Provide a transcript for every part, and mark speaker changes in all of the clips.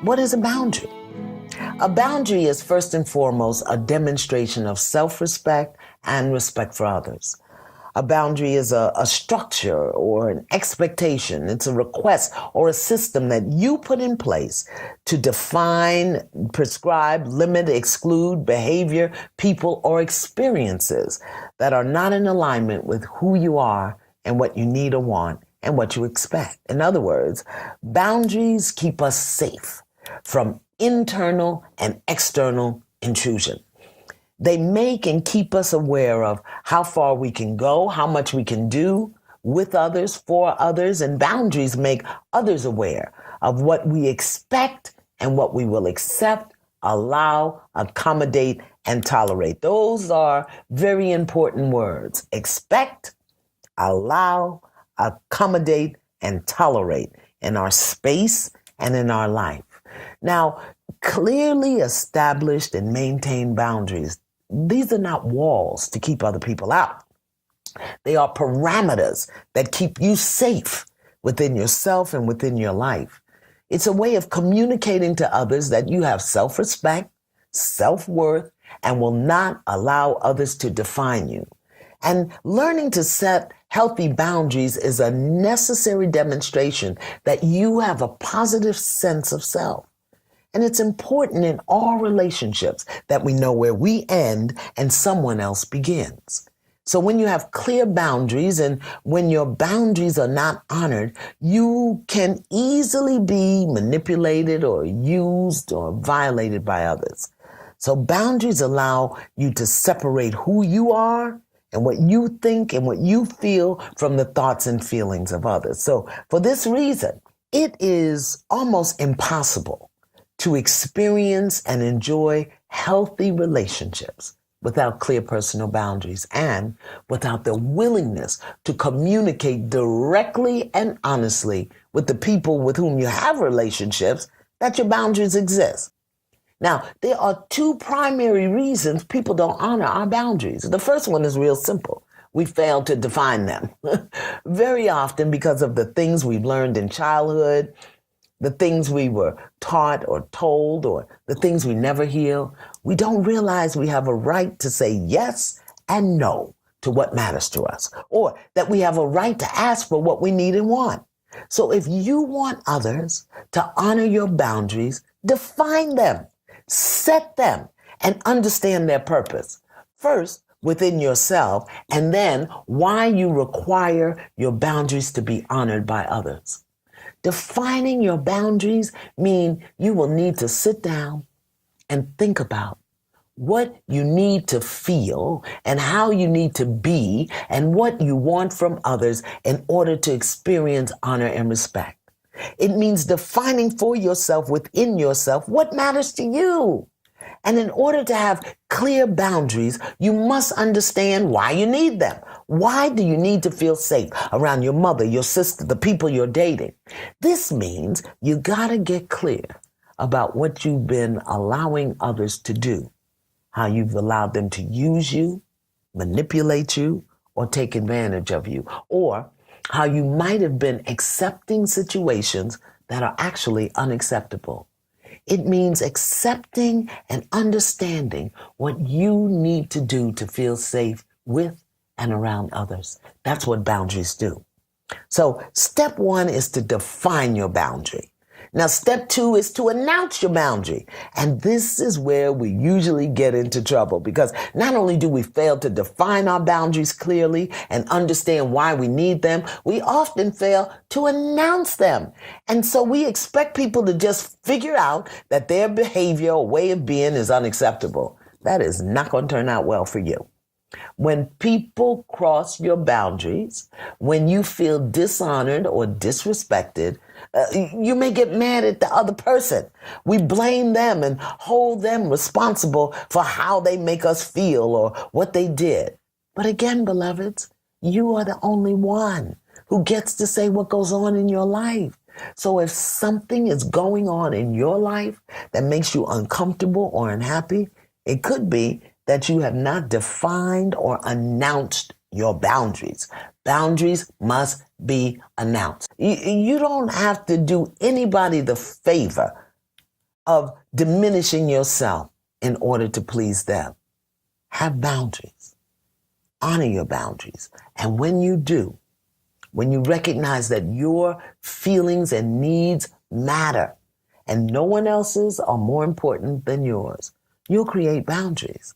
Speaker 1: what is a boundary? A boundary is first and foremost a demonstration of self-respect and respect for others. A boundary is a structure or an expectation. It's a request or a system that you put in place to define, prescribe, limit, exclude behavior, people, or experiences that are not in alignment with who you are and what you need or want and what you expect. In other words, boundaries keep us safe from internal and external intrusion. They make and keep us aware of how far we can go, how much we can do with others, for others, and boundaries make others aware of what we expect and what we will accept, allow, accommodate, and tolerate. Those are very important words. Expect, allow, accommodate, and tolerate in our space and in our life. Now, clearly established and maintained boundaries, these are not walls to keep other people out. They are parameters that keep you safe within yourself and within your life. It's a way of communicating to others that you have self-respect, self-worth, and will not allow others to define you. And learning to set healthy boundaries is a necessary demonstration that you have a positive sense of self. And it's important in all relationships that we know where we end and someone else begins. So when you have clear boundaries and when your boundaries are not honored, you can easily be manipulated or used or violated by others. So boundaries allow you to separate who you are and what you think and what you feel from the thoughts and feelings of others. So for this reason, it is almost impossible to experience and enjoy healthy relationships without clear personal boundaries and without the willingness to communicate directly and honestly with the people with whom you have relationships that your boundaries exist. Now, there are two primary reasons people don't honor our boundaries. The first one is real simple. We fail to define them. Very often because of the things we've learned in childhood, the things we were taught or told, or the things we never heal, we don't realize we have a right to say yes and no to what matters to us, or that we have a right to ask for what we need and want. So if you want others to honor your boundaries, define them, set them, and understand their purpose. First, within yourself, and then why you require your boundaries to be honored by others. Defining your boundaries mean you will need to sit down and think about what you need to feel and how you need to be and what you want from others in order to experience honor and respect. It means defining for yourself within yourself what matters to you. And in order to have clear boundaries, you must understand why you need them. Why do you need to feel safe around your mother, your sister, the people you're dating? This means you gotta get clear about what you've been allowing others to do, how you've allowed them to use you, manipulate you, or take advantage of you, or how you might have been accepting situations that are actually unacceptable. It means accepting and understanding what you need to do to feel safe with and around others. That's what boundaries do. So step one is to define your boundary. Now, step two is to announce your boundary. And this is where we usually get into trouble because not only do we fail to define our boundaries clearly and understand why we need them, we often fail to announce them. And so we expect people to just figure out that their behavior or way of being is unacceptable. That is not going to turn out well for you. When people cross your boundaries, when you feel dishonored or disrespected, you may get mad at the other person. We blame them and hold them responsible for how they make us feel or what they did. But again, beloveds, you are the only one who gets to say what goes on in your life. So if something is going on in your life that makes you uncomfortable or unhappy, it could be that you have not defined or announced your boundaries. Boundaries must be announced. You don't have to do anybody the favor of diminishing yourself in order to please them. Have boundaries. Honor your boundaries. And when you do, when you recognize that your feelings and needs matter and no one else's are more important than yours, you'll create boundaries.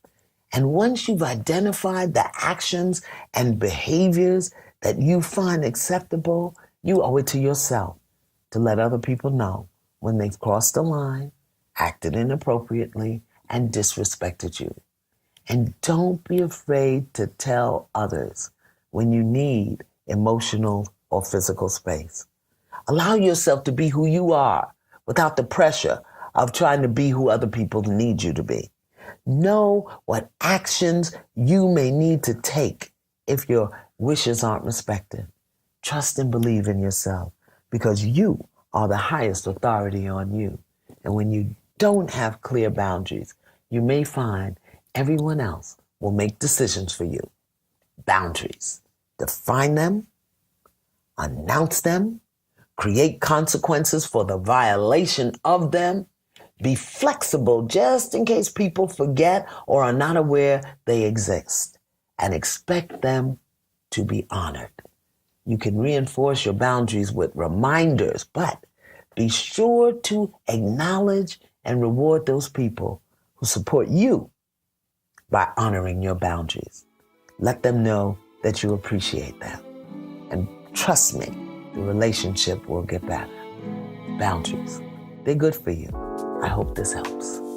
Speaker 1: And once you've identified the actions and behaviors that you find acceptable, you owe it to yourself to let other people know when they've crossed the line, acted inappropriately, and disrespected you. And don't be afraid to tell others when you need emotional or physical space. Allow yourself to be who you are without the pressure of trying to be who other people need you to be. Know what actions you may need to take if your wishes aren't respected. Trust and believe in yourself because you are the highest authority on you. And when you don't have clear boundaries, you may find everyone else will make decisions for you. Boundaries. Define them, announce them, create consequences for the violation of them. Be flexible just in case people forget or are not aware they exist, and expect them to be honored. You can reinforce your boundaries with reminders, but be sure to acknowledge and reward those people who support you by honoring your boundaries. Let them know that you appreciate them. And trust me, the relationship will get better. Boundaries, they're good for you. I hope this helps.